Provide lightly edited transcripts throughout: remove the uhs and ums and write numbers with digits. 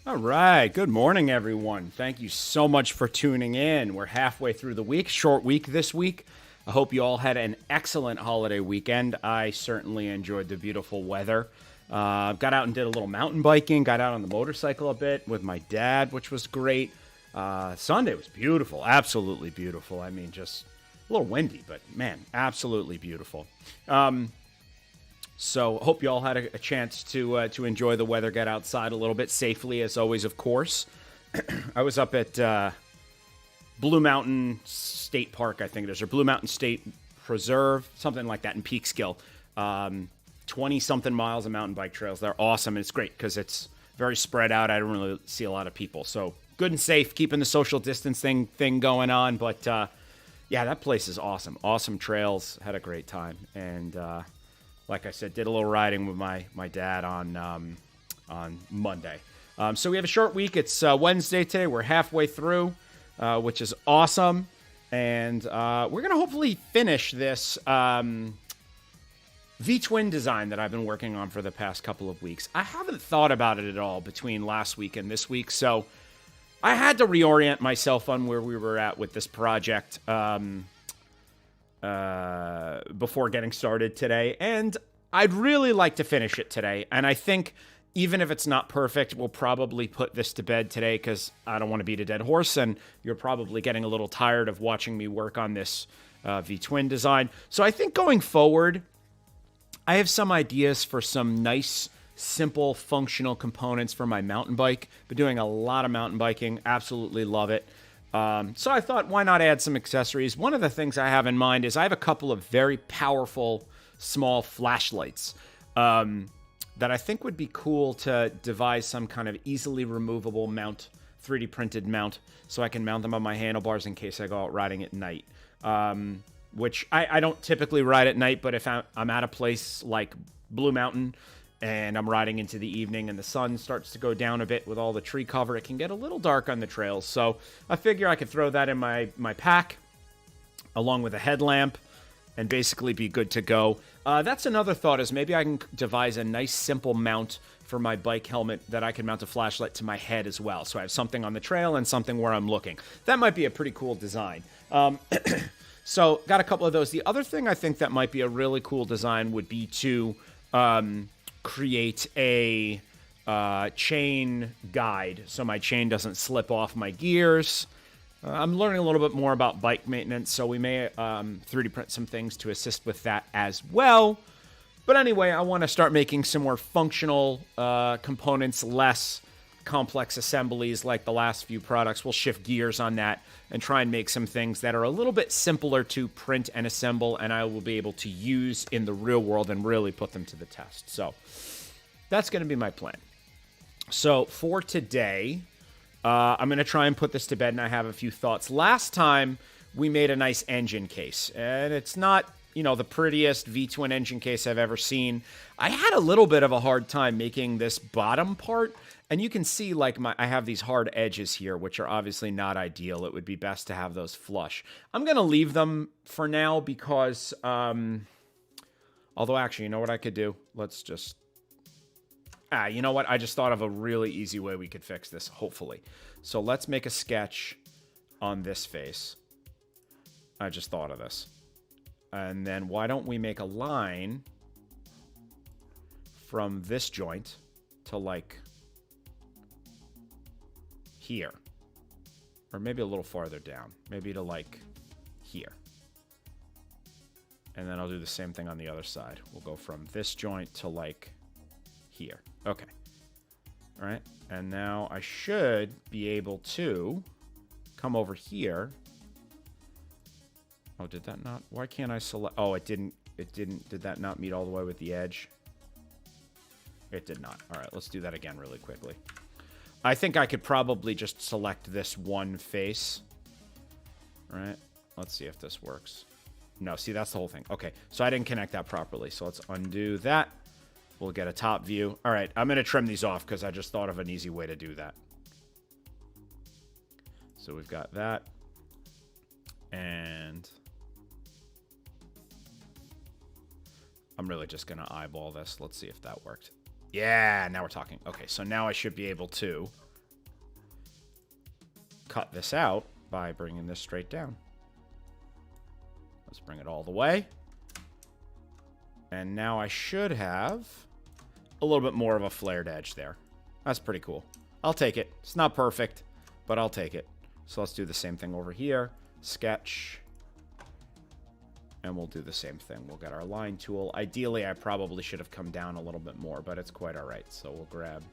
All right. Good morning, everyone. Thank you so much for tuning in. We're halfway through the week, short week this week. I hope you all had an excellent holiday weekend. I certainly enjoyed the beautiful weather. Got out and did a little mountain biking, got out on the motorcycle a bit with my dad, which was great. Sunday was beautiful, absolutely beautiful. I mean, just a little windy, but man, absolutely beautiful. So hope you all had a chance to enjoy the weather, get outside a little bit safely, as always, of course. I was up at Blue Mountain State Park, I think it is, or Blue Mountain State Preserve, something like that in Peekskill. 20-something miles of mountain bike trails. They're awesome, and it's great because it's very spread out. I don't really see a lot of people. So good and safe, keeping the social distance thing going on. But, yeah, that place is awesome. Awesome trails. Had a great time. And, like I said, did a little riding with my dad on Monday. So we have a short week. It's Wednesday today. We're halfway through, which is awesome. And we're going to hopefully finish this V-twin design that I've been working on for the past couple of weeks. I haven't thought about it at all between last week and this week, so I had to reorient myself on where we were at with this project before getting started today, and I'd really like to finish it today. And I think even if it's not perfect, we'll probably put this to bed today because I don't want to beat a dead horse, and you're probably getting a little tired of watching me work on this V-twin design. So I think going forward, I have some ideas for some nice, simple, functional components for my mountain bike. Been doing a lot of mountain biking. Absolutely love it. So I thought, why not add some accessories? One of the things I have in mind is I have a couple of very powerful, small flashlights that I think would be cool to devise some kind of easily removable mount, 3D printed mount, so I can mount them on my handlebars in case I go out riding at night. Which I don't typically ride at night, but if I'm at a place like Blue Mountain and I'm riding into the evening and the sun starts to go down a bit with all the tree cover, it can get a little dark on the trails. So I figure I could throw that in my pack along with a headlamp and basically be good to go. That's another thought, is maybe I can devise a nice simple mount for my bike helmet that I can mount a flashlight to my head as well. So I have something on the trail and something where I'm looking. That might be a pretty cool design. So got a couple of those. The other thing I think that might be a really cool design would be to create a chain guide so my chain doesn't slip off my gears. I'm learning a little bit more about bike maintenance, so we may 3D print some things to assist with that as well. But anyway, I want to start making some more functional components, less complex assemblies like the last few products. We'll shift gears on that and try and make some things that are a little bit simpler to print and assemble, and I will be able to use in the real world and really put them to the test. So that's going to be my plan. So for today, I'm going to try and put this to bed, and I have a few thoughts. Last time, we made a nice engine case, and it's not, the prettiest V-twin engine case I've ever seen. I had a little bit of a hard time making this bottom part, and you can see, I have these hard edges here, which are obviously not ideal. It would be best to have those flush. I'm going to leave them for now because, although actually, you know what I could do? Let's just, you know what? I just thought of a really easy way we could fix this, hopefully. So let's make a sketch on this face. I just thought of this. And then why don't we make a line from this joint to here, or maybe a little farther down, maybe to here. And then I'll do the same thing on the other side. We'll go from this joint to here. Okay. All right. And now I should be able to come over here. Oh, did that not? Why can't I select? Oh, it didn't. Did that not meet all the way with the edge? It did not. All right. Let's do that again really quickly. I think I could probably just select this one face. All right. Let's see if this works. No, see, that's the whole thing. Okay. So I didn't connect that properly. So let's undo that. We'll get a top view. All right. I'm going to trim these off because I just thought of an easy way to do that. So we've got that. And I'm really just going to eyeball this. Let's see if that worked. Yeah, now we're talking. Okay, so now I should be able to cut this out by bringing this straight down. Let's bring it all the way. And now I should have a little bit more of a flared edge there. That's pretty cool. I'll take it. It's not perfect, but I'll take it. So let's do the same thing over here. Sketch. And we'll do the same thing. We'll get our line tool. Ideally, I probably should have come down a little bit more, but it's quite all right. So we'll grab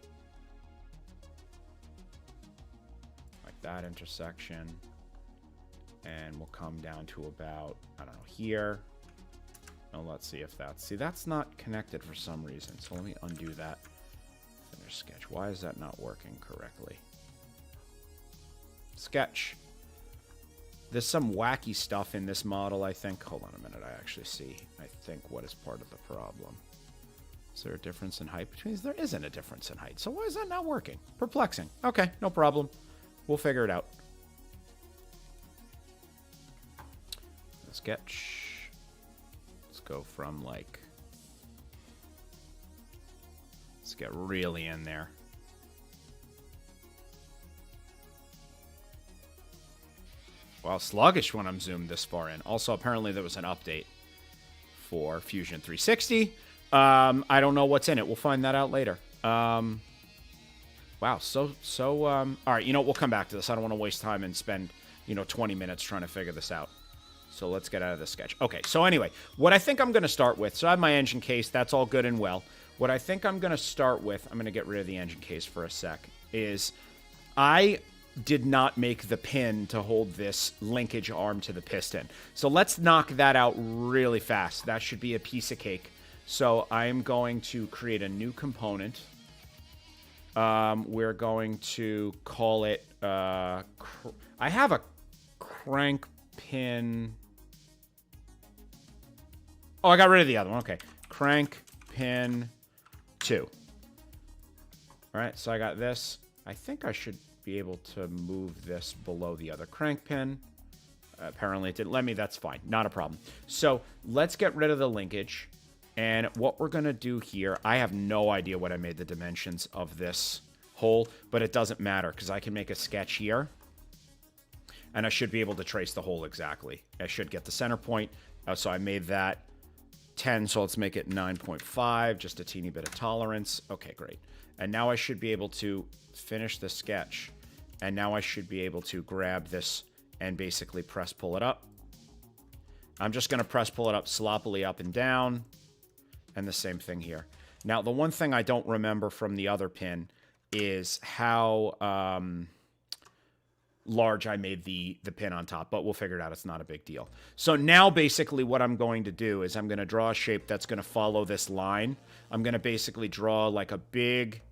like that intersection. And we'll come down to about, I don't know, here. And let's see if that's... See, that's not connected for some reason. So let me undo that. Finish sketch. Why is that not working correctly? Sketch. There's some wacky stuff in this model, I think. Hold on a minute. I actually see, I think, what is part of the problem. Is there a difference in height between these? There isn't a difference in height. So why is that not working? Perplexing. Okay, no problem. We'll figure it out. Sketch. Let's go from, like... Let's get really in there. Well, sluggish when I'm zoomed this far in. Also, apparently there was an update for Fusion 360. I don't know what's in it. We'll find that out later. Wow, all right, you know, we'll come back to this. I don't want to waste time and spend, 20 minutes trying to figure this out. So let's get out of the sketch. Okay, so anyway, what I think I'm going to start with, so I have my engine case. That's all good and well. What I think I'm going to start with, I'm going to get rid of the engine case for a sec, is I did not make the pin to hold this linkage arm to the piston. So let's knock that out really fast. That should be a piece of cake. So I'm going to create a new component. We're going to call it... I have a crank pin... Oh, I got rid of the other one. Okay. Crank pin 2. All right, so I got this. I think I should be able to move this below the other crank pin. Apparently it didn't let me. That's fine. Not a problem. So let's get rid of the linkage. And what we're going to do here, I have no idea what I made the dimensions of this hole, but it doesn't matter because I can make a sketch here. And I should be able to trace the hole exactly. I should get the center point. So I made that 10, so let's make it 9.5, just a teeny bit of tolerance. Okay, great. And now I should be able to finish the sketch. And now I should be able to grab this and basically press pull it up. I'm just going to press pull it up sloppily up and down. And the same thing here. Now, the one thing I don't remember from the other pin is how large I made the pin on top, but we'll figure it out. It's not a big deal. So now basically what I'm going to do is I'm going to draw a shape that's going to follow this line. I'm going to basically draw like a big...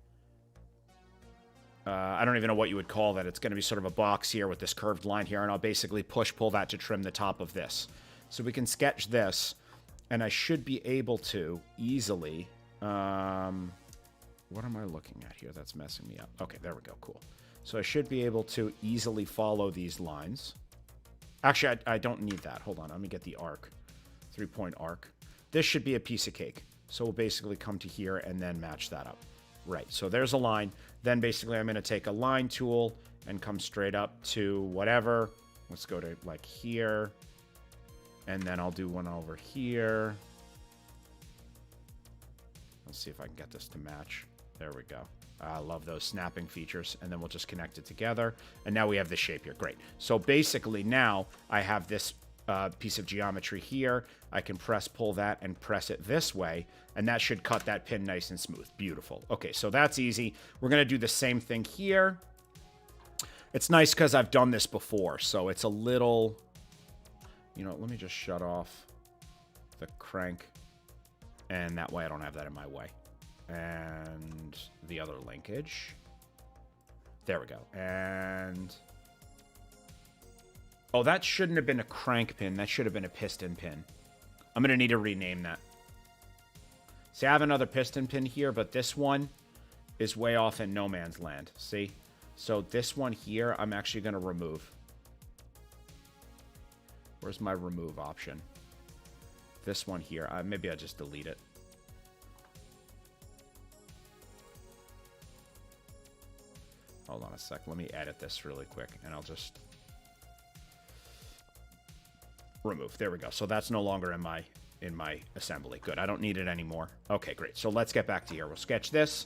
I don't even know what you would call that. It's going to be sort of a box here with this curved line here, and I'll basically pull that to trim the top of this. So we can sketch this, and I should be able to easily... what am I looking at here that's messing me up? Okay, there we go. Cool. So I should be able to easily follow these lines. Actually, I don't need that. Hold on. Let me get the arc. 3-point arc. This should be a piece of cake. So we'll basically come to here and then match that up. Right. So there's a line. Then basically I'm going to take a line tool and come straight up to whatever. Let's go to like here. And then I'll do one over here. Let's see if I can get this to match. There we go. I love those snapping features. And then we'll just connect it together. And now we have this shape here. Great. So basically now I have this piece of geometry here. I can pull that and press it this way. And that should cut that pin nice and smooth. Beautiful. Okay, so that's easy. We're going to do the same thing here. It's nice because I've done this before. So it's a little... let me just shut off the crank. And that way I don't have that in my way. And the other linkage. There we go. And... oh, that shouldn't have been a crank pin. That should have been a piston pin. I'm going to need to rename that. See, I have another piston pin here, but this one is way off in no man's land. See? So this one here, I'm actually going to remove. Where's my remove option? This one here. Maybe I'll just delete it. Hold on a sec. Let me edit this really quick, and I'll just remove. There we go. So that's no longer in my assembly. Good. I don't need it anymore. Okay, great. So let's get back to here. We'll sketch this.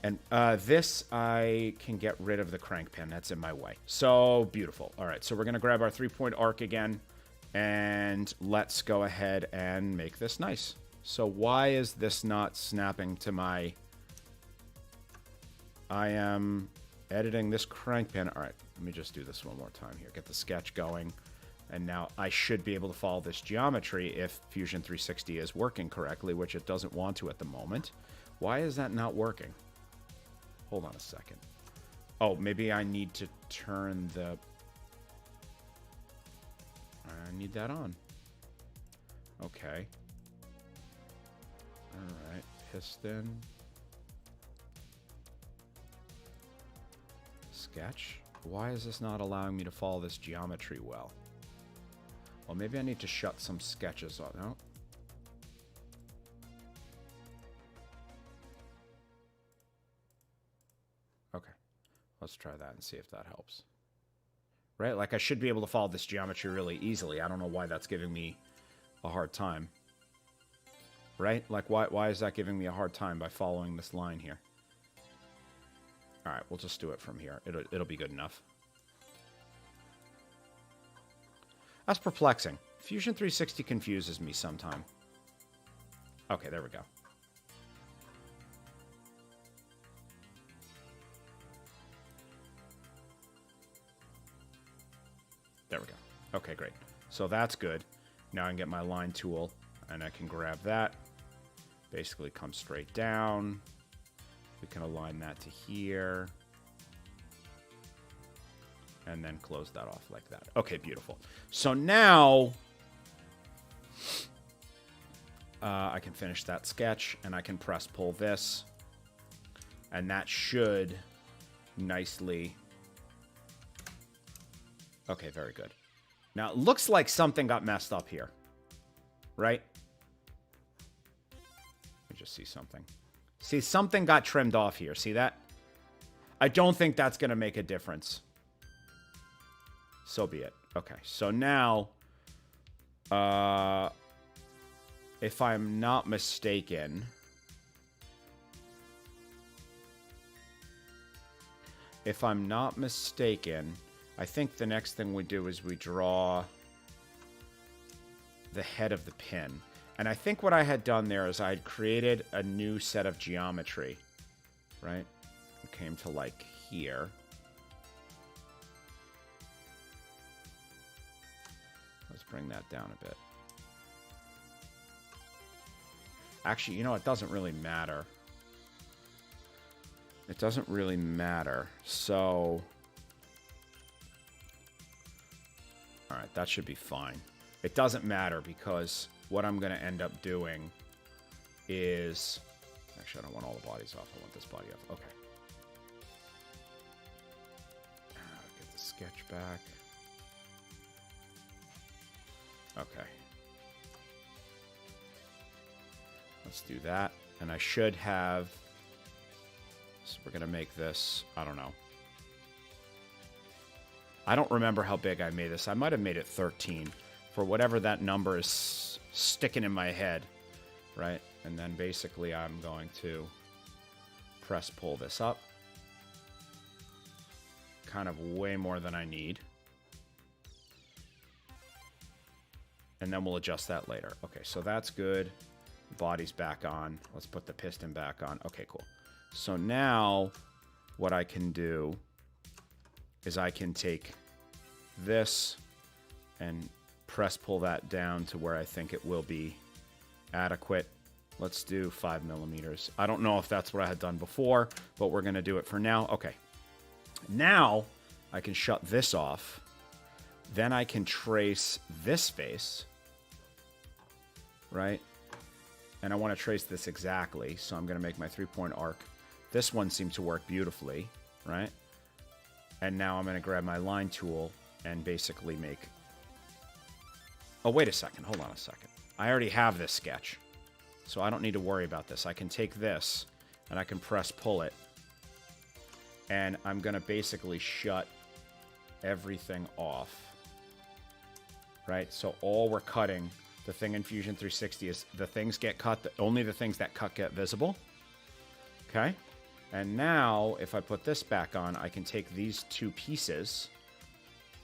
And this, I can get rid of the crank pin. That's in my way. So beautiful. All right, so we're going to grab our 3-point arc again, and let's go ahead and make this nice. So why is this not snapping to my... I am editing this crank pin. All right, let me just do this one more time here. Get the sketch going. And now I should be able to follow this geometry if Fusion 360 is working correctly, which it doesn't want to at the moment. Why is that not working? Hold on a second. Oh, maybe I need to turn the... I need that on. Okay. Alright, piston. Sketch. Why is this not allowing me to follow this geometry well? Well, maybe I need to shut some sketches off. No? Okay. Let's try that and see if that helps. Right? Like, I should be able to follow this geometry really easily. I don't know why that's giving me a hard time. Right? Like, why is that giving me a hard time by following this line here? Alright, we'll just do it from here. It'll be good enough. That's perplexing. Fusion 360 confuses me sometime. Okay, there we go. There we go. Okay, great. So that's good. Now I can get my line tool, and I can grab that. Basically come straight down. We can align that to here. And then close that off like that. Okay, beautiful. So now I can finish that sketch, and I can press pull this. And that should nicely... Okay, very good. Now, it looks like something got messed up here. Right? Let me just see something. See, something got trimmed off here. See that? I don't think that's going to make a difference. So be it. Okay, so now, if I'm not mistaken, I think the next thing we do is we draw the head of the pin. And I think what I had done there is I had created a new set of geometry, right? It came to like here. Let's bring that down a bit. Actually, you know, it doesn't really matter. It doesn't really matter. So, all right, that should be fine. It doesn't matter because what I'm going to end up doing is... Actually, I don't want all the bodies off. I want this body off. Okay. Get the sketch back. Okay. Let's do that. And I should have... So we're going to make this... I don't know. I don't remember how big I made this. I might have made it 13. For whatever that number is sticking in my head. Right? And then basically I'm going to press pull this up. Kind of way more than I need. And then we'll adjust that later. Okay, so that's good. Body's back on. Let's put the piston back on. Okay, cool. So now what I can do is I can take this and press pull that down to where I think it will be adequate. Let's do 5 millimeters. I don't know if that's what I had done before, but we're going to do it for now. Okay. Now I can shut this off. Then I can trace this face. Right? And I want to trace this exactly. So I'm going to make my 3-point arc. This one seems to work beautifully. Right? And now I'm going to grab my line tool and basically make... Oh, wait a second. Hold on a second. I already have this sketch. So I don't need to worry about this. I can take this and I can press pull it. And I'm going to basically shut everything off. Right? So all we're cutting, the thing in Fusion 360 is the things get cut, only the things that cut get visible. Okay? And now, if I put this back on, I can take these two pieces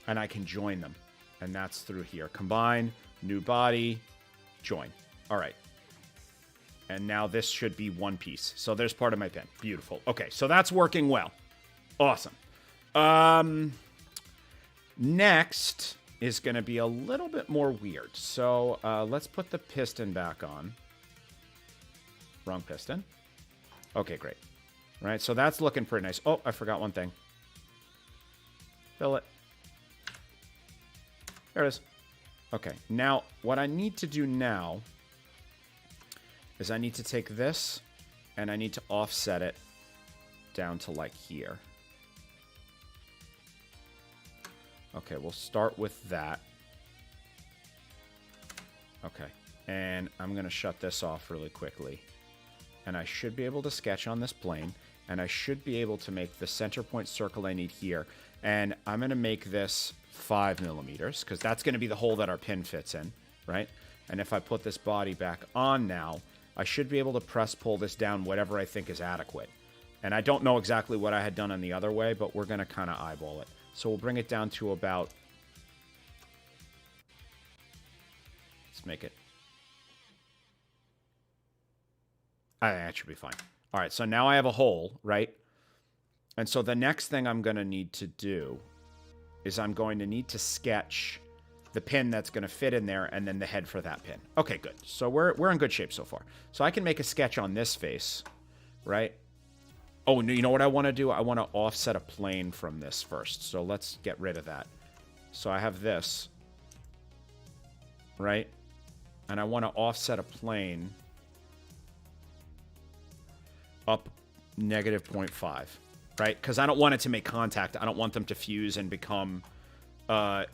and I can join them. And that's through here. Combine, new body, join. All right. And now this should be one piece. So there's part of my pin. Beautiful. Okay, so that's working well. Awesome. Next is going to be a little bit more weird. So let's put the piston back on. Wrong piston. Okay, great. All right, so that's looking pretty nice. Oh, I forgot one thing. Fill it. There it is. Okay, now what I need to do now is I need to take this and I need to offset it down to like here. Okay, we'll start with that. Okay, and I'm going to shut this off really quickly. And I should be able to sketch on this plane, and I should be able to make the center point circle I need here. And I'm going to make this 5 millimeters, because that's going to be the hole that our pin fits in, right? And if I put this body back on now, I should be able to press pull this down whatever I think is adequate. And I don't know exactly what I had done on the other way, but we're going to kind of eyeball it. So we'll bring it down to about... Let's make it... I think that should be fine. All right, so now I have a hole, right? And so the next thing I'm going to need to do is I'm going to need to sketch the pin that's going to fit in there and then the head for that pin. Okay, good. So we're in good shape so far. So I can make a sketch on this face, right? Oh, you know what I want to do? I want to offset a plane from this first. So let's get rid of that. So I have this, right? And I want to offset a plane up negative 0.5, right? Because I don't want it to make contact. I don't want them to fuse and become...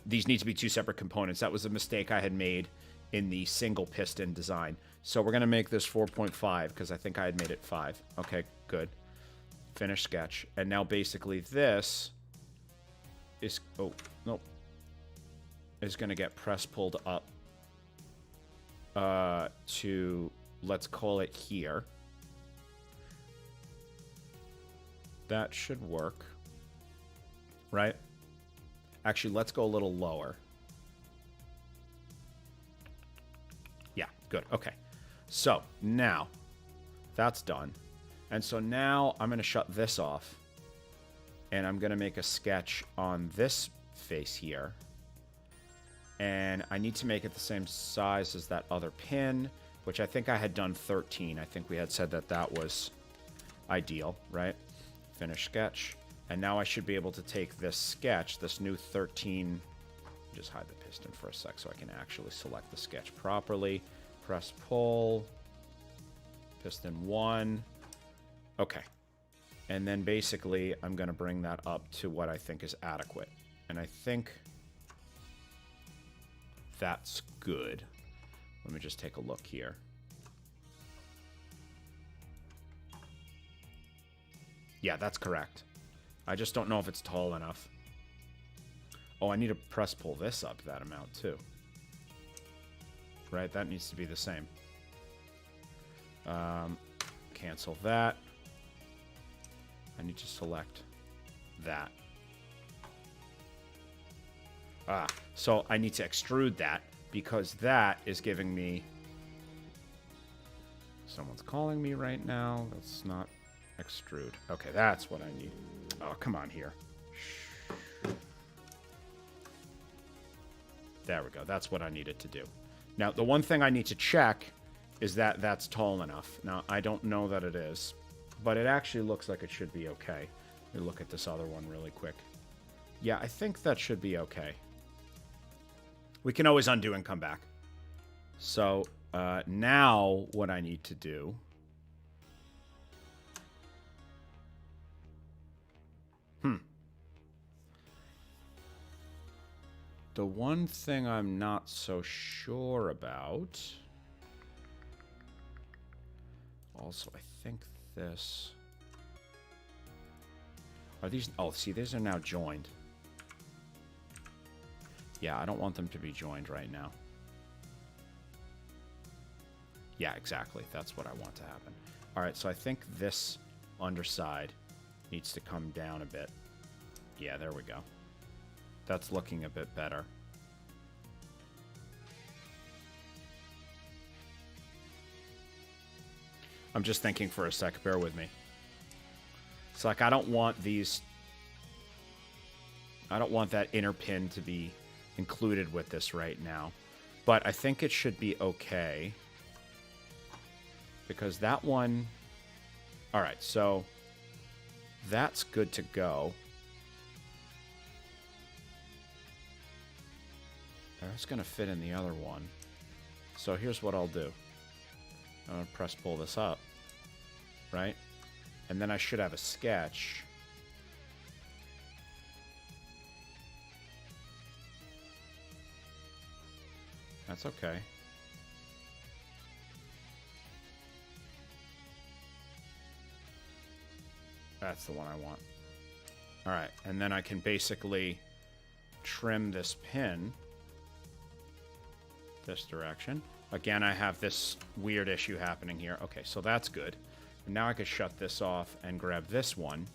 these need to be two separate components. That was a mistake I had made in the single piston design. So we're going to make this 4.5 because I think I had made it 5. Okay, good. Finish sketch. And now basically this is... Oh, nope. Is going to get press pulled up to... Let's call it here. That should work. Right? Actually, let's go a little lower. Yeah, good. Okay. So, now, that's done. And so now I'm going to shut this off. And I'm going to make a sketch on this face here. And I need to make it the same size as that other pin, which I think I had done 13. I think we had said that that was ideal, right? Finish sketch. And now I should be able to take this sketch, this new 13... Just hide the piston for a sec so I can actually select the sketch properly. Press pull. Piston 1. Okay. And then basically I'm going to bring that up to what I think is adequate. And I think that's good. Let me just take a look here. Yeah, that's correct. I just don't know if it's tall enough. Oh, I need to press pull this up that amount too. Right, that needs to be the same. Cancel that. I need to select that. So I need to extrude that because that is giving me... Someone's calling me right now. That's not... Extrude. Okay, that's what I need. Oh, come on here. There we go. That's what I needed to do. Now, the one thing I need to check is that that's tall enough. Now, I don't know that it is, but it actually looks like it should be okay. Let me look at this other one really quick. Yeah, I think that should be okay. We can always undo and come back. So, now what I need to do... The one thing I'm not so sure about... Also, I think this... Are these... Oh, see, these are now joined. Yeah, I don't want them to be joined right now. Yeah, exactly. That's what I want to happen. All right, so I think this underside needs to come down a bit. Yeah, there we go. That's looking a bit better. I'm just thinking for a sec. Bear with me. It's like I don't want these... I don't want that inner pin to be included with this right now. But I think it should be okay. Because that one... Alright, so... That's good to go. That's going to fit in the other one. So here's what I'll do. I'm going to press pull this up. Right? And then I should have a sketch. That's okay. That's the one I want. Alright, and then I can basically trim this pin this direction. Again, I have this weird issue happening here. Okay, so that's good. And now I can shut this off and grab this one.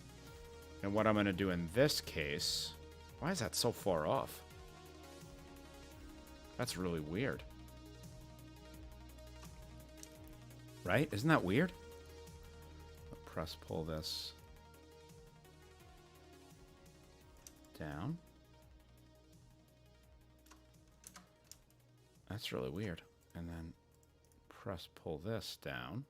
And what I'm going to do in this case... Why is that so far off? That's really weird. Right? Isn't that weird? I'll press pull this down. That's really weird. And then press pull this down.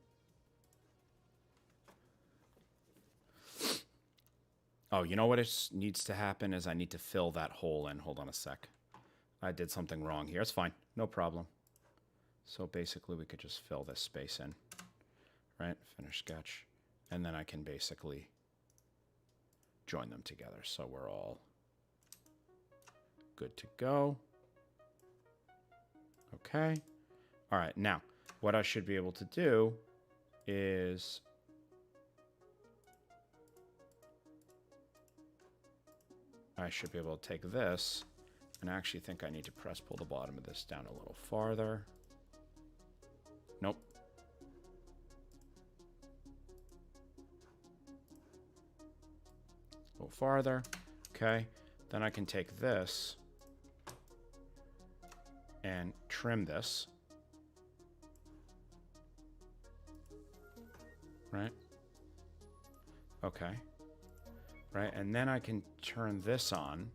Oh, you know what needs to happen is I need to fill that hole in. Hold on a sec. I did something wrong here. It's fine. No problem. So basically we could just fill this space in. Right? Finish sketch. And then I can basically join them together. So we're all good to go. Okay. All right. Now, what I should be able to do is... I should be able to take this, and I actually think I need to press pull the bottom of this down a little farther. Nope. A little farther. Okay. Then I can take this and trim this. Right? Okay. Right, and then I can turn this on,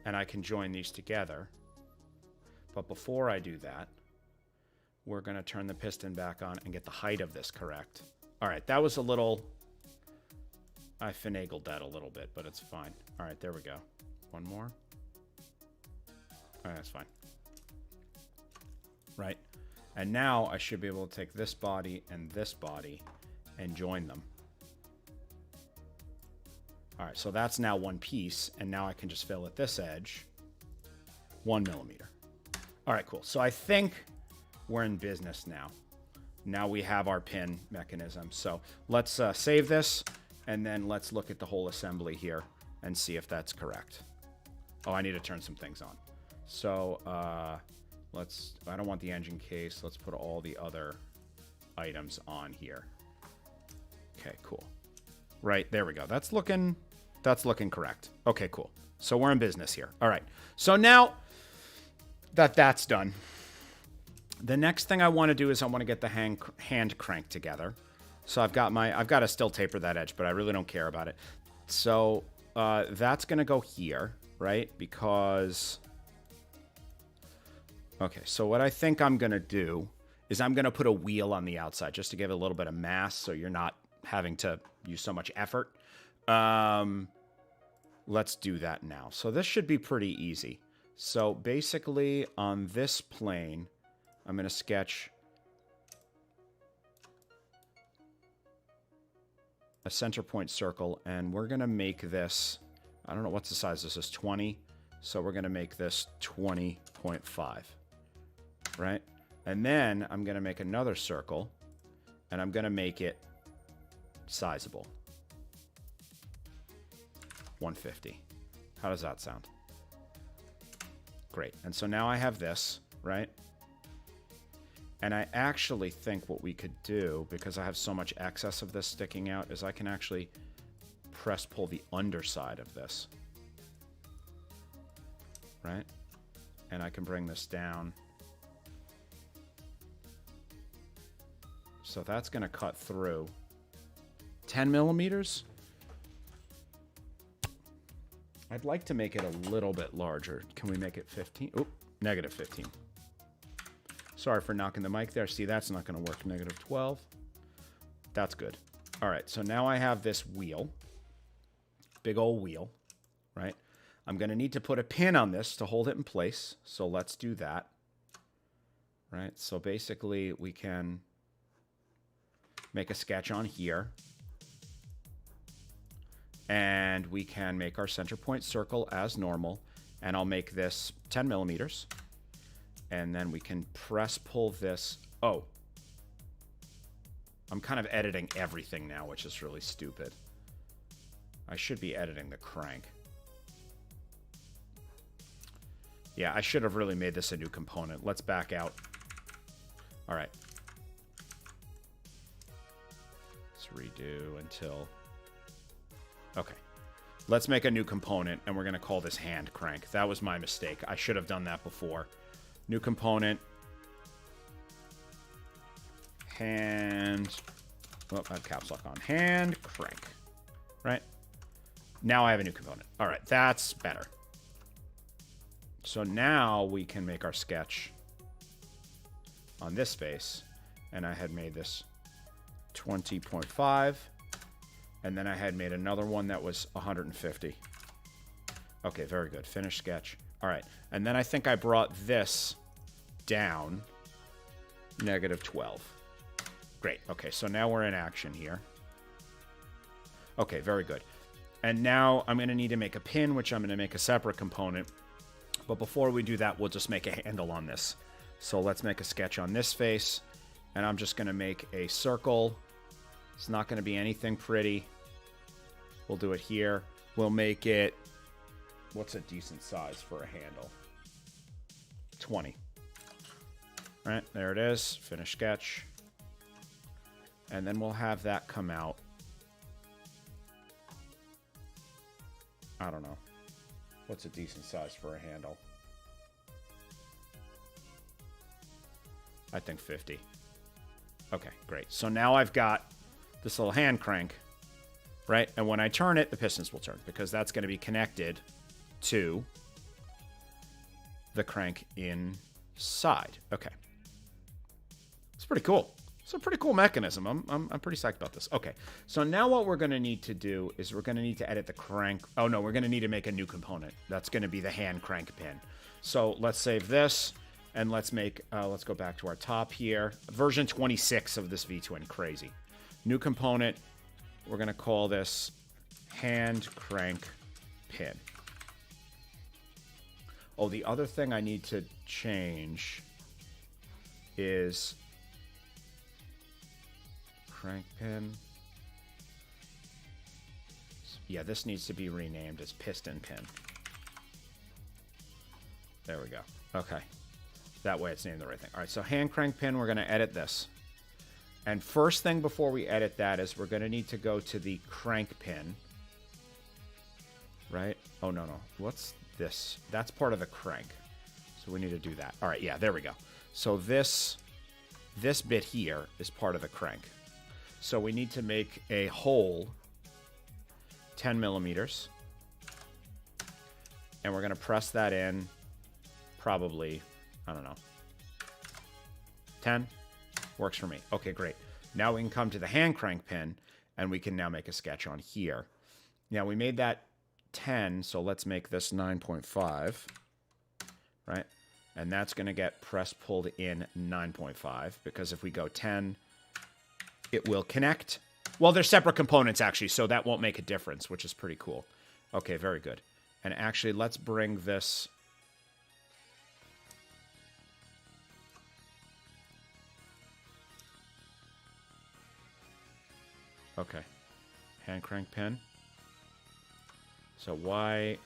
and I can join these together. But before I do that, we're going to turn the piston back on and get the height of this correct. All right, that was a little... I finagled that a little bit, but it's fine. All right, there we go. One more. All right, that's fine. Right, and now I should be able to take this body and join them. All right, so that's now one piece, and now I can just fill at this edge 1 millimeter. All right, cool. So I think we're in business now. Now we have our pin mechanism. So let's save this, and then let's look at the whole assembly here and see if that's correct. Oh, I need to turn some things on. So I don't want the engine case. Let's put all the other items on here. Okay, cool. Right, there we go. That's looking correct. Okay, cool. So we're in business here. All right. So now that that's done, the next thing I want to do is I want to get the hand crank together. So I've got to still taper that edge, but I really don't care about it. So that's going to go here, right? Because, okay, so what I think I'm going to do is I'm going to put a wheel on the outside just to give it a little bit of mass so you're not having to use so much effort. Let's do that now. So this should be pretty easy. So basically on this plane, I'm going to sketch a center point circle, and we're going to make this, I don't know what's the size. This is 20. So we're going to make this 20.5, right? And then I'm going to make another circle, and I'm going to make it sizable. 150. How does that sound? Great. And so now I have this, right? And I actually think what we could do, because I have so much excess of this sticking out, is I can actually press pull the underside of this. Right? And I can bring this down. So that's going to cut through 10 millimeters. I'd like to make it a little bit larger. Can we make it 15? Oh, negative 15. Sorry for knocking the mic there. See, that's not going to work. Negative 12. That's good. All right, so now I have this wheel. Big old wheel, right? I'm going to need to put a pin on this to hold it in place. So let's do that. Right? So basically, we can make a sketch on here. And we can make our center point circle as normal. And I'll make this 10 millimeters. And then we can press pull this. Oh. I'm kind of editing everything now, which is really stupid. I should be editing the crank. Yeah, I should have really made this a new component. Let's back out. All right. Let's redo until... Okay. Let's make a new component, and we're going to call this hand crank. That was my mistake. I should have done that before. New component. Hand. Oh, I have caps lock on. Hand crank. Right? Now I have a new component. All right, that's better. So now we can make our sketch on this face. And I had made this 20.5. And then I had made another one that was 150. Okay, very good. Finish sketch. All right. And then I think I brought this down negative 12. Great. Okay, so now we're in action here. Okay, very good. And now I'm going to need to make a pin, which I'm going to make a separate component. But before we do that, we'll just make a handle on this. So let's make a sketch on this face. And I'm just going to make a circle. It's not going to be anything pretty. We'll do it here. We'll make it... What's a decent size for a handle? 20. All right, there it is. Finish sketch. And then we'll have that come out. I don't know. What's a decent size for a handle? I think 50. Okay, great. So now I've got this little hand crank, right? And when I turn it, the pistons will turn because that's going to be connected to the crank inside. Okay. It's pretty cool. It's a pretty cool mechanism. I'm pretty psyched about this. Okay, so now what we're going to need to do is we're going to need to edit the crank. Oh, no, we're going to need to make a new component. That's going to be the hand crank pin. So let's save this, and let's make, let's go back to our top here. Version 26 of this V-Twin. Crazy. New component. We're going to call this hand crank pin. Oh, the other thing I need to change is... crank pin. Yeah, this needs to be renamed as piston pin. There we go. Okay. That way it's named the right thing. All right, so hand crank pin, we're going to edit this. And first thing before we edit that is we're going to need to go to the crank pin. Right? Oh, no. What's this? That's part of the crank. So we need to do that. All right, yeah, there we go. So this bit here is part of the crank. So we need to make a hole 10 millimeters. And we're going to press that in probably, I don't know, 10. Works for me. Okay, great. Now we can come to the hand crank pin, and we can now make a sketch on here. Now we made that 10, so let's make this 9.5, right? And that's going to get press pulled in 9.5, because if we go 10... it will connect. Well, they're separate components, actually, so that won't make a difference, which is pretty cool. Okay, very good. And actually, let's bring this... Okay. Hand crank pin. So why...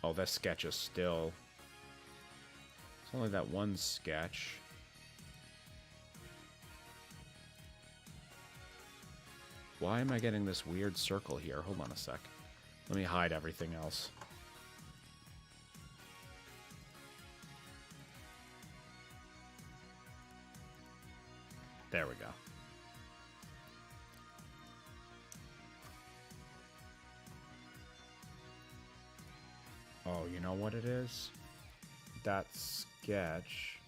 Oh, that sketch is still... It's only that one sketch. Why am I getting this weird circle here? Hold on a sec. Let me hide everything else. There we go. Oh, you know what it is? That sketch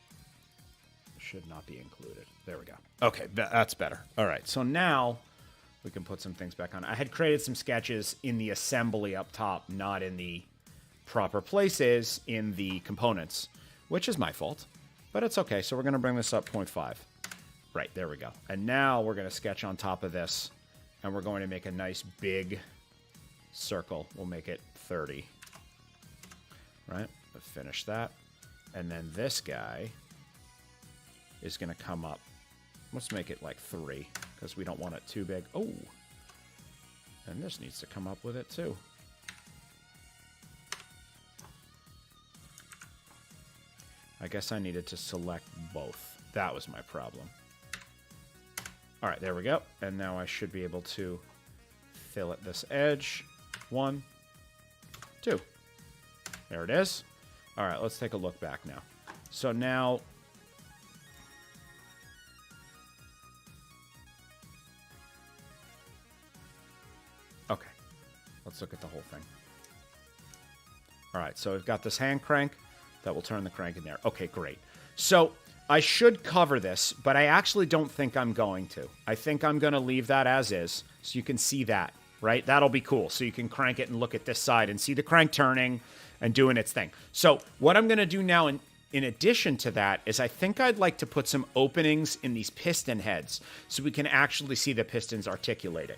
should not be included. There we go. Okay, that's better. All right, so now we can put some things back on. I had created some sketches in the assembly up top, not in the proper places in the components, which is my fault, but it's okay. So we're going to bring this up 0.5. Right, there we go. And now we're going to sketch on top of this, and we're going to make a nice big circle. We'll make it 30. Right, let's finish that. And then this guy is going to come up. Let's make it like 3, because we don't want it too big. Oh, and this needs to come up with it too. I guess I needed to select both. That was my problem. All right, there we go. And now I should be able to fillet this edge. 1, 2. There it is. All right, let's take a look back now. So now... Okay, let's look at the whole thing. All right, so we've got this hand crank that will turn the crank in there. Okay, great. So I should cover this, but I actually don't think I'm going to. I think I'm going to leave that as is, so you can see that, right? That'll be cool. So you can crank it and look at this side and see the crank turning and doing its thing. So what I'm going to do now in addition to that is I think I'd like to put some openings in these piston heads so we can actually see the pistons articulating.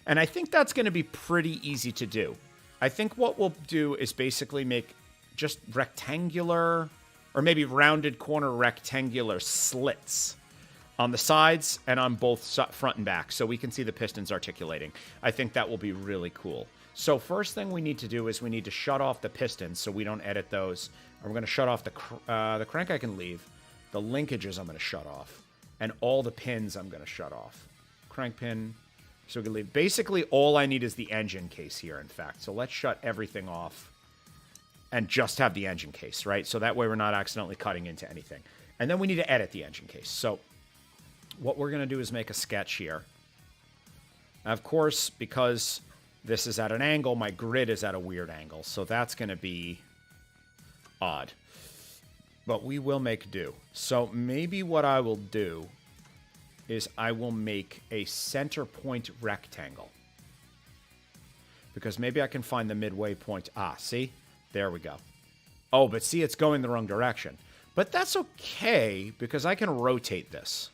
And I think that's going to be pretty easy to do. I think what we'll do is basically make just rectangular or maybe rounded corner rectangular slits on the sides and on both front and back so we can see the pistons articulating. I think that will be really cool. So first thing we need to do is we need to shut off the pistons so we don't edit those. And we're going to shut off the crank I can leave. The linkages I'm going to shut off. And all the pins I'm going to shut off. Crank pin. So we can leave. Basically, all I need is the engine case here, in fact. So let's shut everything off and just have the engine case, right? So that way we're not accidentally cutting into anything. And then we need to edit the engine case. So what we're going to do is make a sketch here. Now, of course, because this is at an angle, my grid is at a weird angle. So that's going to be odd. But we will make do. So maybe what I will do is I will make a center point rectangle. Because maybe I can find the midway point. Ah, see? There we go. Oh, but see, it's going the wrong direction. But that's okay, because I can rotate this.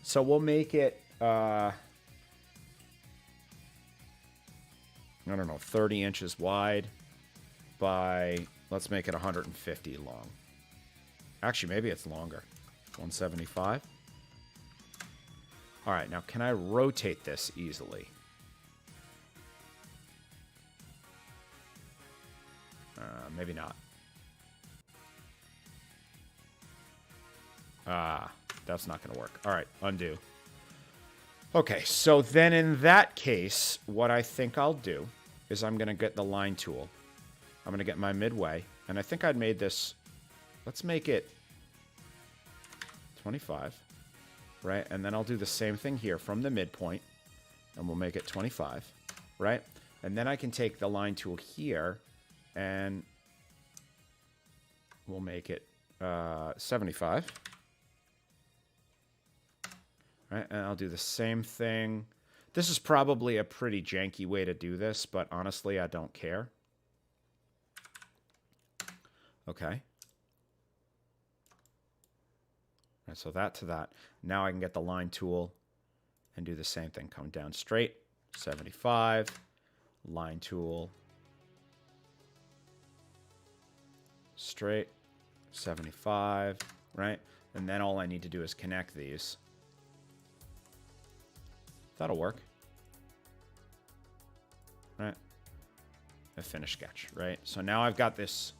So we'll make it, I don't know, 30 inches wide by, let's make it 150 long. Actually, maybe it's longer. 175. All right, now can I rotate this easily? Maybe not. That's not going to work. All right, undo. Okay, so then in that case, what I think I'll do is I'm going to get the line tool. I'm going to get my midway, and I think I'd made this, let's make it 25, right? And then I'll do the same thing here from the midpoint, and we'll make it 25, right? And then I can take the line tool here, and we'll make it 75. Right, and I'll do the same thing. This is probably a pretty janky way to do this, but honestly, I don't care. Okay. All right, so that to that. Now I can get the line tool and do the same thing. Come down straight, 75, line tool, straight, 75, right? And then all I need to do is connect these. That'll work. Right. a finished sketch, right? So now I've got this.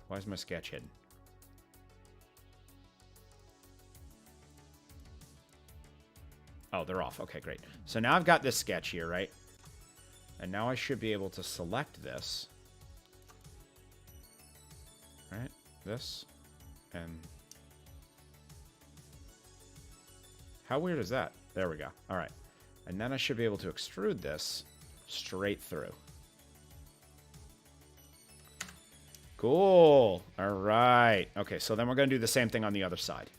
Why is my sketch hidden? Oh, they're off. Okay, great. So now I've got this sketch here, right? And now I should be able to select this. Right? This. And... how weird is that? There we go. All right. And then I should be able to extrude this straight through. Cool. All right. Okay, so then we're going to do the same thing on the other side.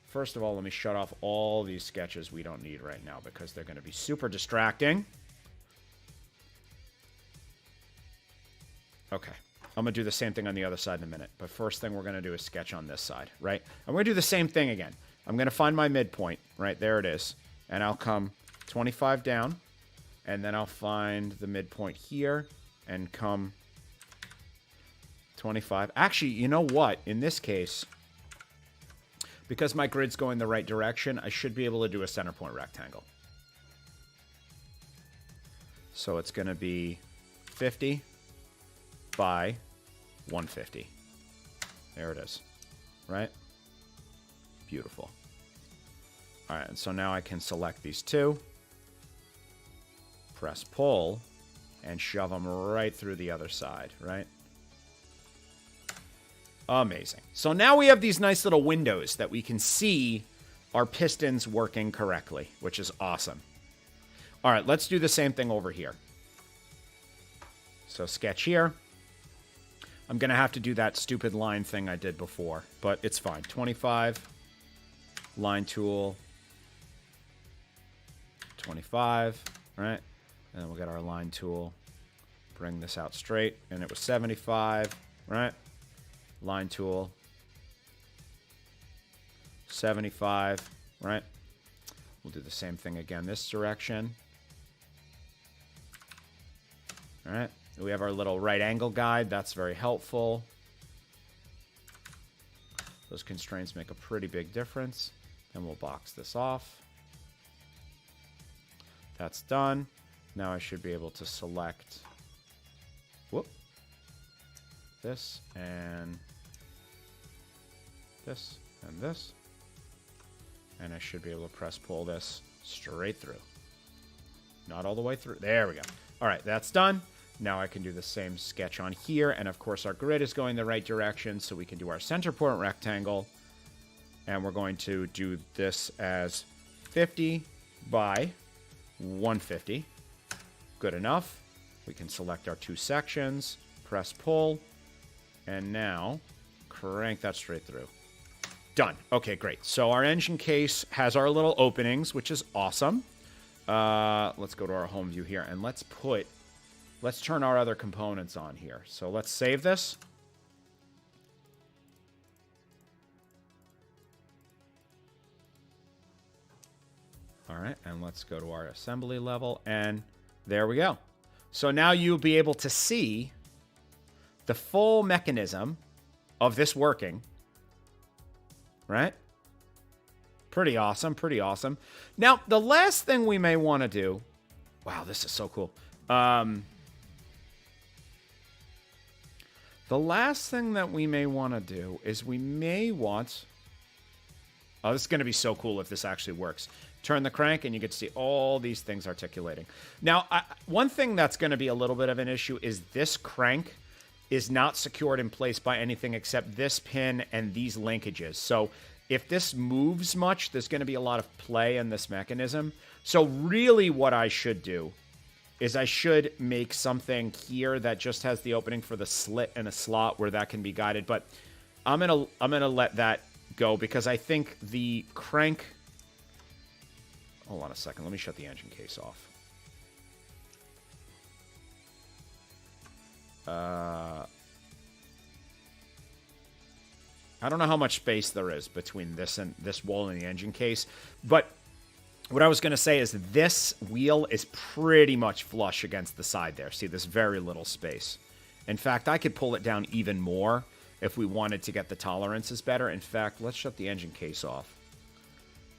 First of all, let me shut off all these sketches we don't need right now because they're going to be super distracting. Okay. I'm going to do the same thing on the other side in a minute. But first thing we're going to do is sketch on this side, right? I'm going to do the same thing again. I'm going to find my midpoint, right? There it is. And I'll come 25 down. And then I'll find the midpoint here and come 25. Actually, you know what? In this case, because my grid's going the right direction, I should be able to do a center point rectangle. So it's going to be 50 by 150. There it is. Right? Beautiful. All right, and so now I can select these two, press pull, and shove them right through the other side, right? Amazing. So now we have these nice little windows that we can see our pistons working correctly, which is awesome. All right, let's do the same thing over here. So sketch here. I'm going to have to do that stupid line thing I did before, but it's fine. 25, line tool, 25, right? And then we'll get our line tool, bring this out straight, and it was 75, right? Line tool, 75, right? We'll do the same thing again this direction. All right, we have our little right angle guide. That's very helpful. Those constraints make a pretty big difference. And we'll box this off. That's done. Now I should be able to select this and this and this. And I should be able to press pull this straight through. Not all the way through. There we go. All right, that's done. Now I can do the same sketch on here. And of course, our grid is going the right direction, so we can do our center point rectangle. And we're going to do this as 50 by 150. Good enough. We can select our two sections, press pull, and now crank that straight through. Done. Okay, great. So our engine case has our little openings, which is awesome. Let's go to our home view here, and let's turn our other components on here. So let's save this. All right, and let's go to our assembly level, and there we go. So now you'll be able to see the full mechanism of this working, right? Pretty awesome, pretty awesome. Now, the last thing we may want to do... wow, this is so cool. The last thing that we may want to do is we may want... oh, this is going to be so cool if this actually works. Turn the crank, and you get to see all these things articulating. Now, one thing that's going to be a little bit of an issue is this crank is not secured in place by anything except this pin and these linkages. So if this moves much, there's going to be a lot of play in this mechanism. So really what I should do is I should make something here that just has the opening for the slit and a slot where that can be guided. But I'm gonna let that go because I think the crank... hold on a second. Let me shut the engine case off. I don't know how much space there is between this and this wall and the engine case, but what I was going to say is this wheel is pretty much flush against the side there. See, there's very little space. In fact, I could pull it down even more if we wanted to get the tolerances better. In fact, let's shut the engine case off.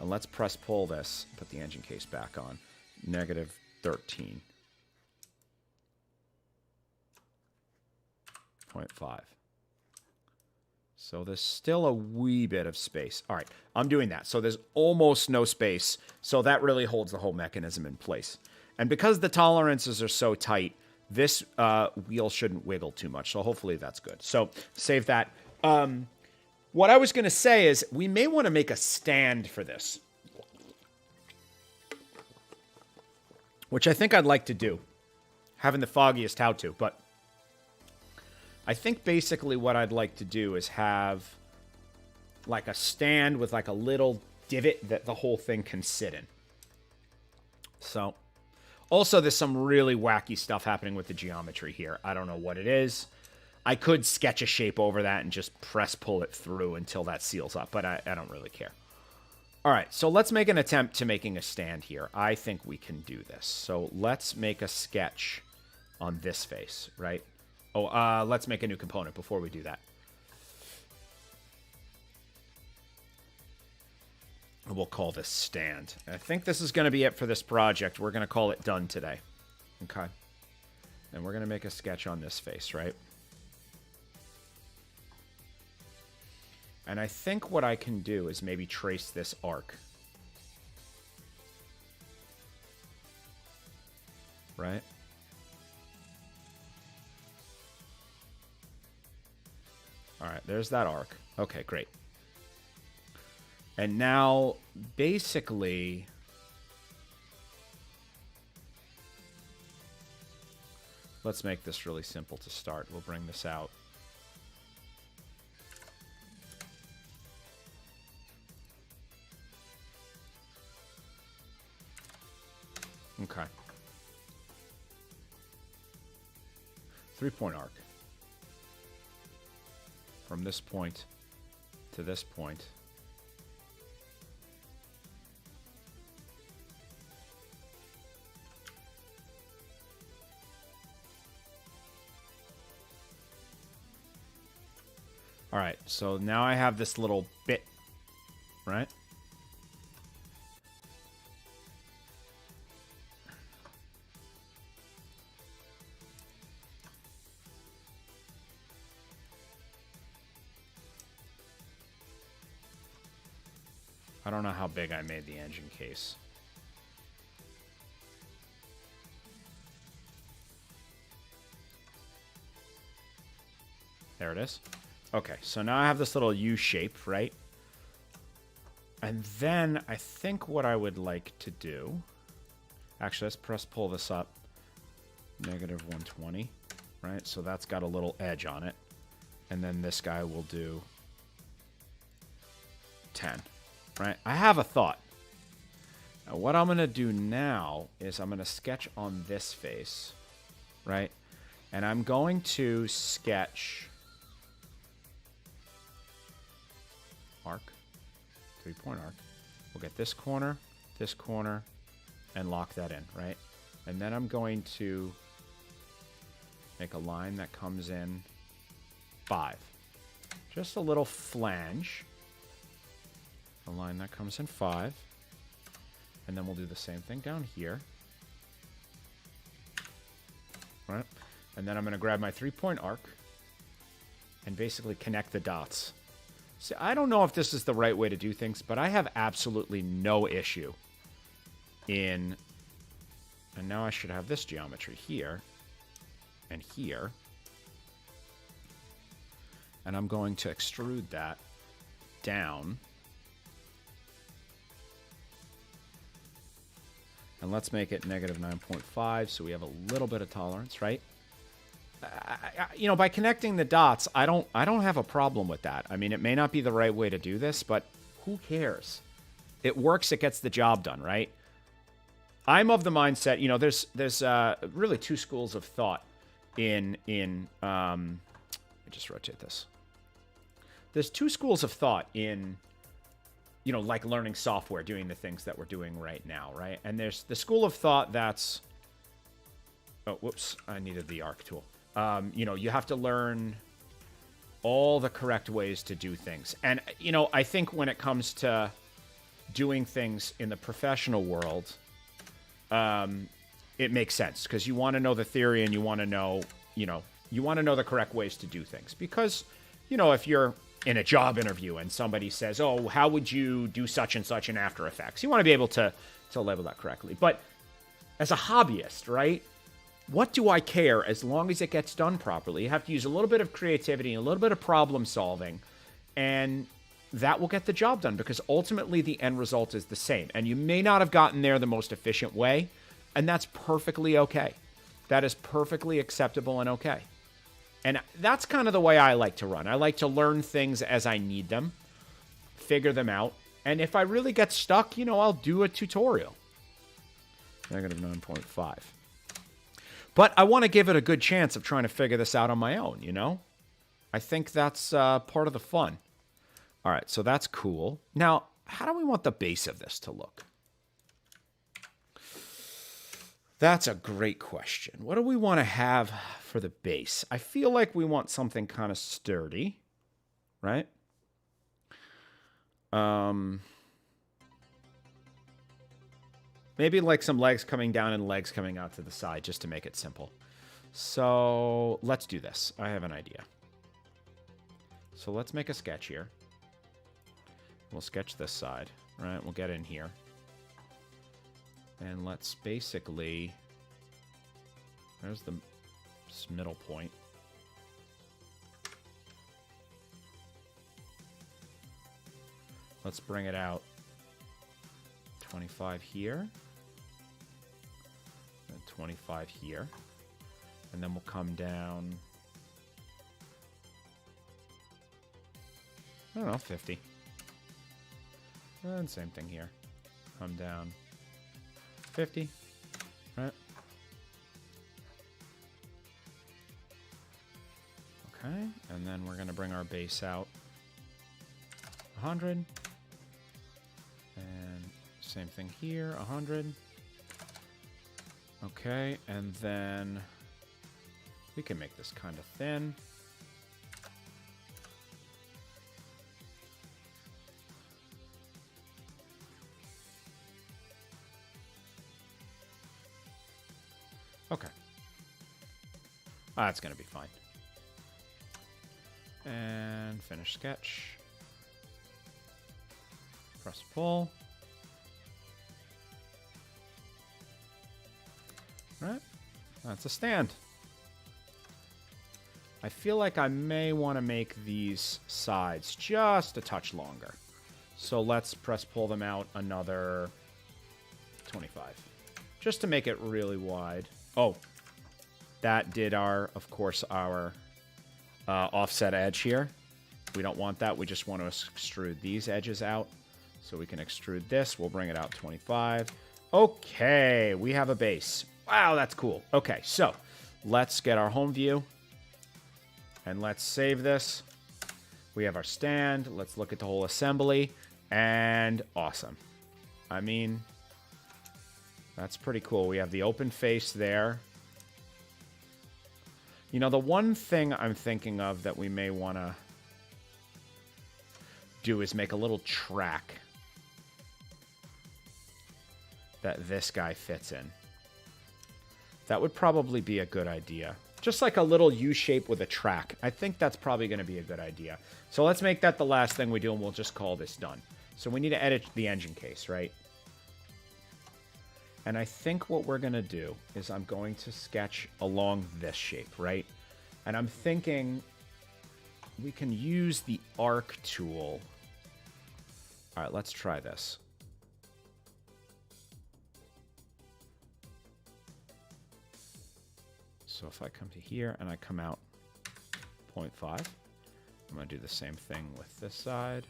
And let's press pull this, put the engine case back on. -13. 6.5. So there's still a wee bit of space. All right, I'm doing that. So there's almost no space. So that really holds the whole mechanism in place. And because the tolerances are so tight, this wheel shouldn't wiggle too much. So hopefully that's good. So save that. What I was going to say is we may want to make a stand for this, which I think I'd like to do. Having the foggiest how to, but I think basically what I'd like to do is have like a stand with like a little divot that the whole thing can sit in. So, also there's some really wacky stuff happening with the geometry here. I don't know what it is. I could sketch a shape over that and just pull it through until that seals up, but I don't really care. All right, so let's make an attempt to making a stand here. I think we can do this. So let's make a sketch on this face, right? Oh, let's make a new component before we do that. We'll call this stand. I think this is going to be it for this project. We're going to call it done today. Okay. And we're going to make a sketch on this face, right? And I think what I can do is maybe trace this arc. Right? All right, there's that arc. Okay, great. And now, basically, let's make this really simple to start. We'll bring this out. Okay. 3-point arc. From this point to this point. All right, so now I have this little bit, right? I don't know how big I made the engine case. There it is. Okay, so now I have this little U shape, right? And then I think what I would like to do... Actually, let's pull this up. Negative 120, right? So that's got a little edge on it. And then this guy will do 10. Right? I have a thought. Now, what I'm going to do now is I'm going to sketch on this face, right? And I'm going to sketch arc, 3-point arc. We'll get this corner, and lock that in, right? And then I'm going to make a line that comes in 5. Just a little flange. A line that comes in 5. And then we'll do the same thing down here. Right? And then I'm going to grab my 3-point arc and basically connect the dots. See, I don't know if this is the right way to do things, but I have absolutely no issue in... And now I should have this geometry here and here. And I'm going to extrude that down. And let's make it negative 9.5 so we have a little bit of tolerance, right? You know, by connecting the dots, I don't have a problem with that. I mean, it may not be the right way to do this, but who cares? It works, it gets the job done, right? I'm of the mindset, you know, there's really two schools of thought let me just rotate this. There's two schools of thought in, you know, like learning software, doing the things that we're doing right now, right? And there's the school of thought that's... Oh, whoops, I needed the arc tool. You know, you have to learn all the correct ways to do things. And, you know, I think when it comes to doing things in the professional world, it makes sense because you want to know the theory and you want to know, you know, You want to know the correct ways to do things. Because, you know, if you're in a job interview and somebody says, oh, how would you do such and such in After Effects? You want to be able to label that correctly. But as a hobbyist, right? What do I care as long as it gets done properly? You have to use a little bit of creativity and a little bit of problem solving, and that will get the job done, because ultimately the end result is the same. And you may not have gotten there the most efficient way, and that's perfectly okay. That is perfectly acceptable and okay. And that's kind of the way I like to run. I like to learn things as I need them, figure them out, and if I really get stuck, you know, I'll do a tutorial. Negative 9.5. But I want to give it a good chance of trying to figure this out on my own, you know? I think that's part of the fun. All right, so that's cool. Now, how do we want the base of this to look? That's a great question. What do we want to have for the base? I feel like we want something kind of sturdy, right? Maybe like some legs coming down and legs coming out to the side, just to make it simple. So let's do this. I have an idea. So let's make a sketch here. We'll sketch this side, right? We'll get in here. And let's basically... There's the middle point. Let's bring it out 25 here. And 25 here. And then we'll come down... I don't know, 50. And same thing here. Come down 50, right? Okay, and then we're going to bring our base out 100. And same thing here, 100. Okay, and then we can make this kind of thin. Okay. That's going to be fine. And finish sketch. Press pull. Right. That's a stand. I feel like I may want to make these sides just a touch longer. So let's press pull them out another 25. Just to make it really wide. Oh, that did of course, our offset edge here. We don't want that. We just want to extrude these edges out. So we can extrude this. We'll bring it out 25. Okay, we have a base. Wow, that's cool. Okay, so let's get our home view. And let's save this. We have our stand. Let's look at the whole assembly. And awesome. I mean... That's pretty cool. We have the open face there. You know, the one thing I'm thinking of that we may want to do is make a little track that this guy fits in. That would probably be a good idea. Just like a little U shape with a track. I think that's probably going to be a good idea. So let's make that the last thing we do, and we'll just call this done. So we need to edit the engine case, right? And I think what we're going to do is I'm going to sketch along this shape, right? And I'm thinking we can use the arc tool. All right, let's try this. So if I come to here and I come out 0.5, I'm going to do the same thing with this side.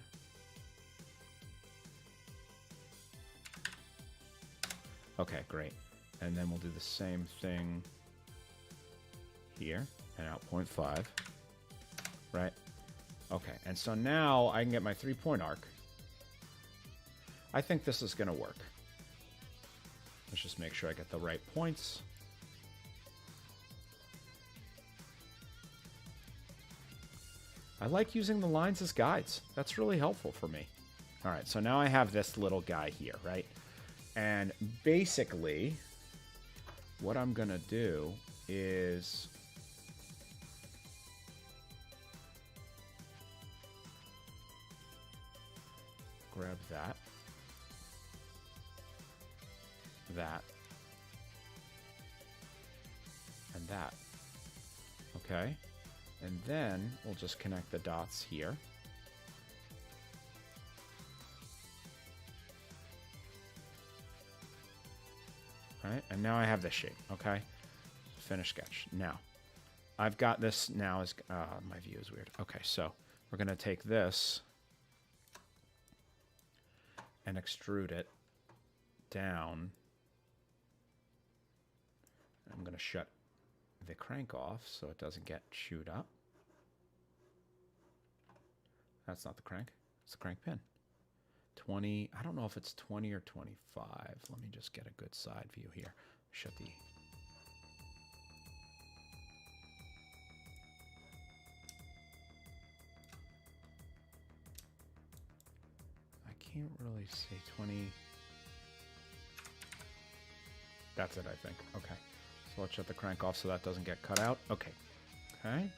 Okay, great. And then we'll do the same thing here and out 0.5. Right? Okay, and so now I can get my 3-point arc. I think this is going to work. Let's just make sure I get the right points. I like using the lines as guides. That's really helpful for me. All right, so now I have this little guy here, right? And basically, what I'm going to do is grab that. That. And that. Okay. And then we'll just connect the dots here. All right, and now I have this shape, okay? Finish sketch. Now, I've got this now as... my view is weird. Okay, so we're going to take this and extrude it down. I'm going to shut the crank off so it doesn't get chewed up. That's not the crank. It's the crank pin. 20. I don't know if it's 20 or 25. Let me just get a good side view here. Shut the... I can't really say 20. That's it, I think. Okay. So let's shut the crank off so that doesn't get cut out. Okay. Okay.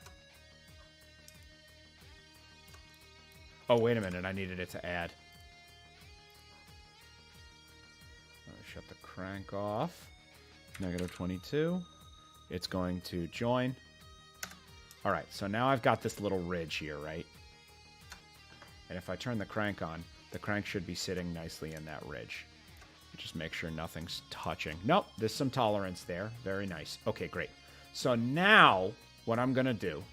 Oh, wait a minute. I needed it to add. Shut the crank off. Negative 22. It's going to join. All right. So now I've got this little ridge here, right? And if I turn the crank on, the crank should be sitting nicely in that ridge. Just make sure nothing's touching. Nope, there's some tolerance there. Very nice. Okay, great. So now what I'm going to do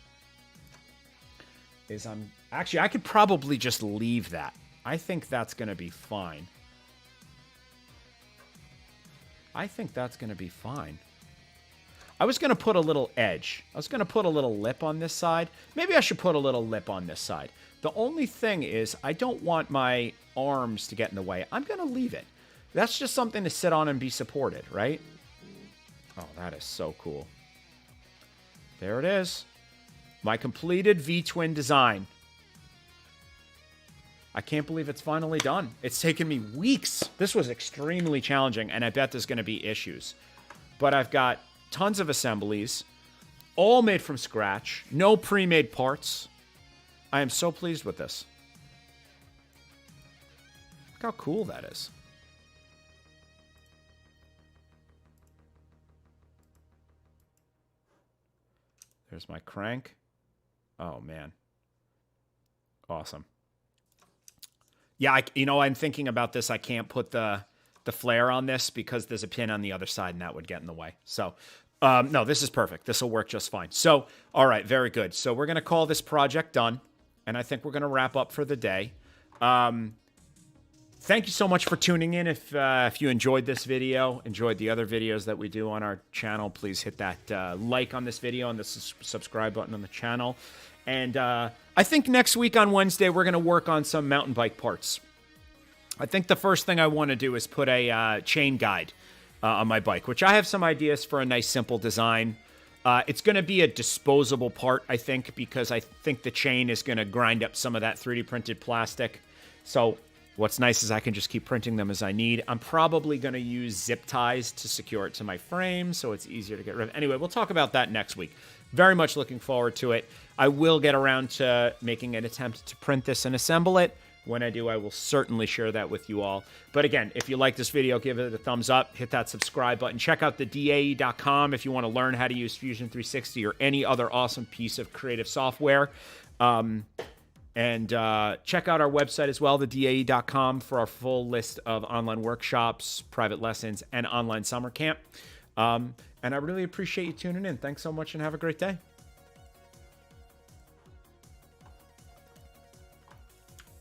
is actually, I could probably just leave that. I think that's going to be fine. I think that's going to be fine. I was going to put a little edge. I was going to put a little lip on this side. Maybe I should put a little lip on this side. The only thing is I don't want my arms to get in the way. I'm going to leave it. That's just something to sit on and be supported, right? Oh, that is so cool. There it is. My completed V-twin design. I can't believe it's finally done. It's taken me weeks. This was extremely challenging, and I bet there's going to be issues. But I've got tons of assemblies, all made from scratch, no pre-made parts. I am so pleased with this. Look how cool that is. There's my crank. Oh, man. Awesome. Yeah, I'm thinking about this. I can't put the flare on this because there's a pin on the other side, and that would get in the way. So, no, this is perfect. This will work just fine. So, all right, very good. So we're going to call this project done, and I think we're going to wrap up for the day. Thank you so much for tuning in. If you enjoyed this video, enjoyed the other videos that we do on our channel, please hit that like on this video and the subscribe button on the channel. And I think next week on Wednesday, we're going to work on some mountain bike parts. I think the first thing I want to do is put a chain guide on my bike, which I have some ideas for a nice, simple design. It's going to be a disposable part, I think, because I think the chain is going to grind up some of that 3D printed plastic. So what's nice is I can just keep printing them as I need. I'm probably going to use zip ties to secure it to my frame so it's easier to get rid of. Anyway, we'll talk about that next week. Very much looking forward to it. I will get around to making an attempt to print this and assemble it. When I do, I will certainly share that with you all. But again, if you like this video, give it a thumbs up, hit that subscribe button. Check out the DAE.com if you want to learn how to use Fusion 360 or any other awesome piece of creative software. And check out our website as well, the DAE.com, for our full list of online workshops, private lessons, and online summer camp. And I really appreciate you tuning in. Thanks so much and have a great day.